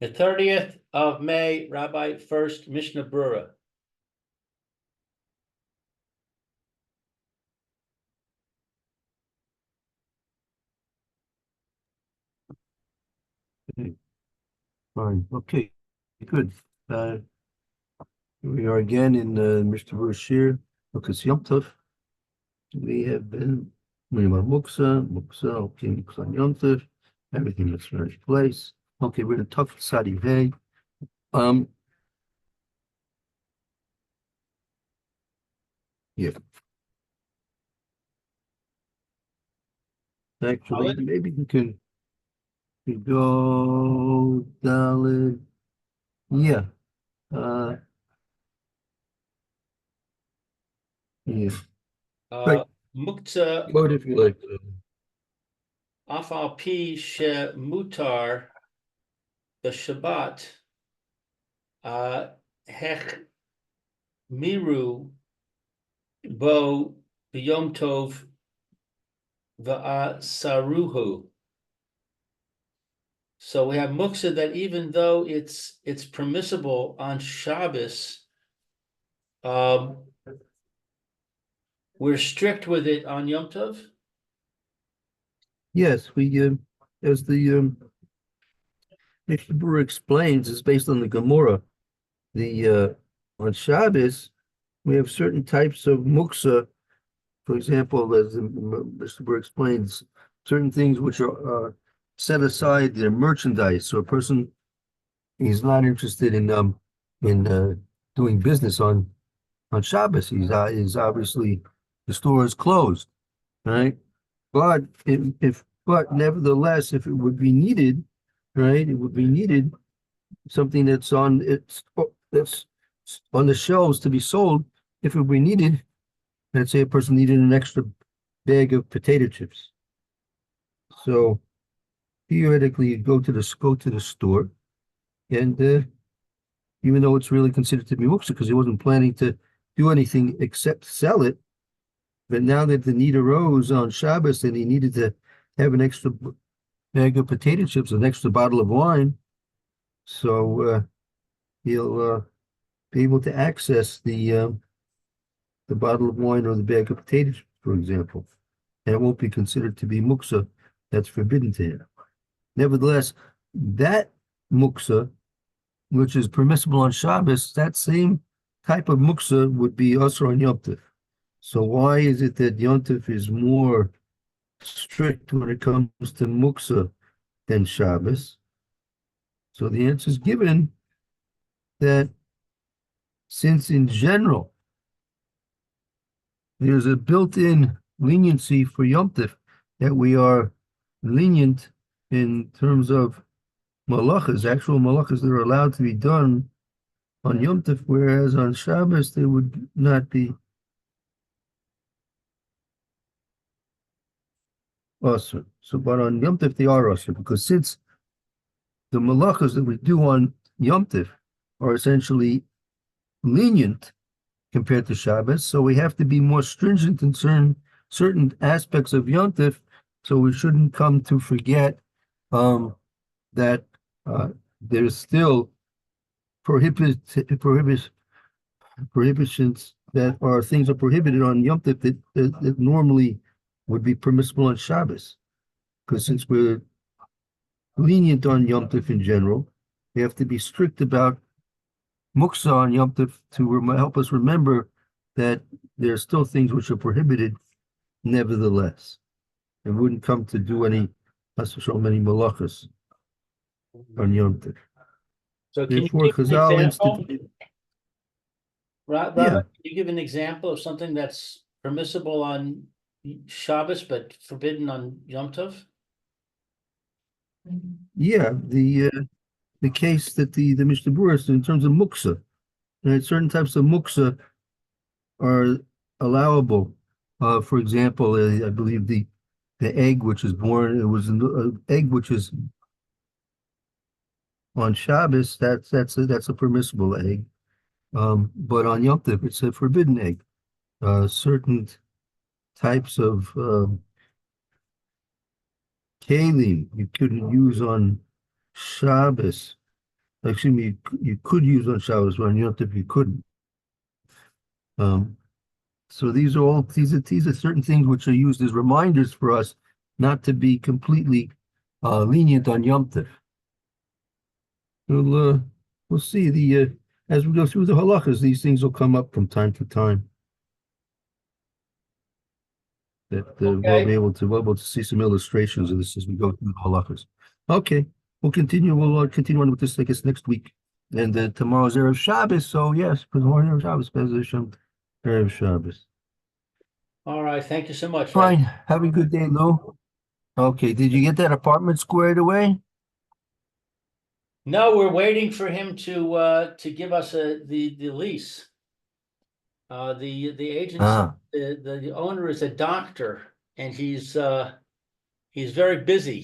The 30th of May, Rabbi Furst, Mishna Berura. Fine. Okay, good. We are again in Mr. Berura, Lukas Yom Tov. We have been Muksa, okay, Muksa Yom Tov. Everything that's in its place. Okay, we're in Tough Sadi Vey. Yeah. Actually, maybe we go Dalid. Yeah. Yeah. Right. Muktzah What if you like? Afal Pi She Mutar the Shabbat Hech Miru Bo Yom Tov Va'asaruhu. So we have muksa that even though it's permissible on Shabbos, we're strict with it on Yom Tov. Yes, we as the Mr. Brewer explains, is based on the Gemara. The on Shabbos we have certain types of muksa. For example, as Mr. Brewer explains, certain things which are set aside, they're merchandise. So a person is not interested in doing business on Shabbos. He's obviously the store is closed, right? But but nevertheless, if it would be needed, right, it would be needed something that's on the shelves to be sold. If it would be needed, let's say a person needed an extra bag of potato chips. So theoretically, you go to the store, and even though it's really considered to be muksa because he wasn't planning to do anything except sell it, but now that the need arose on Shabbos and he needed to have an extra bag of potato chips, an extra bottle of wine, so he'll be able to access the bottle of wine or the bag of potatoes, for example, and it won't be considered to be muksa. That's forbidden to him. Nevertheless, that muksa, which is permissible on Shabbos, that same type of muksa would be also on Yom Tov. So why is it that Yom Tov is more strict when it comes to muksa than Shabbos? So the answer is given that since in general there's a built-in leniency for Yom Tov, that we are lenient in terms of malachas, actual malachas that are allowed to be done on Yom Tov, whereas on Shabbos they would not be usher. So, but on Yom Tov they are usher, because since the malachas that we do on Yom Tov are essentially lenient compared to Shabbos, so we have to be more stringent in certain aspects of Yom Tov, so we shouldn't come to forget that there's still prohibitions that are things are prohibited on Yom Tov that normally would be permissible on Shabbos. Because since we're lenient on Yom Tov in general, we have to be strict about muksa on Yom Tov to help us remember that there are still things which are prohibited nevertheless. And wouldn't come to do any malachas on Yom Tov. So can Therefore, you give an Chazal example? Robert, Yeah. can you give an example of something that's permissible on Shabbos but forbidden on Yom Tov? Yeah, the case that the Mishnah Berurah in terms of muksa, right? Certain types of muksa are allowable. For example, I believe the egg which is born, it was an egg which is on Shabbos. That's a permissible egg, but on Yom Tov it's a forbidden egg. Certain types of kalim you couldn't use on Shabbos, excuse me, you could use on Shabbos, but on Yom Tov you couldn't. Um, so these are certain things which are used as reminders for us not to be completely lenient on Yom Tov. We'll see as we go through the halachas, these things will come up from time to time. That we'll be able to see some illustrations of this as we go through the halachas. Okay, we'll continue. We'll continue on with this, I guess, next week. And tomorrow's Erev Shabbos, so yes, tomorrow's Erev Shabbos, Be'ez Hashem, Erev Shabbos. All right, thank you so much, Ray. Fine. Have a good day, Lou. Okay, did you get that apartment squared away? No, we're waiting for him to give us the lease. The agent, Ah, the owner is a doctor, and he's very busy.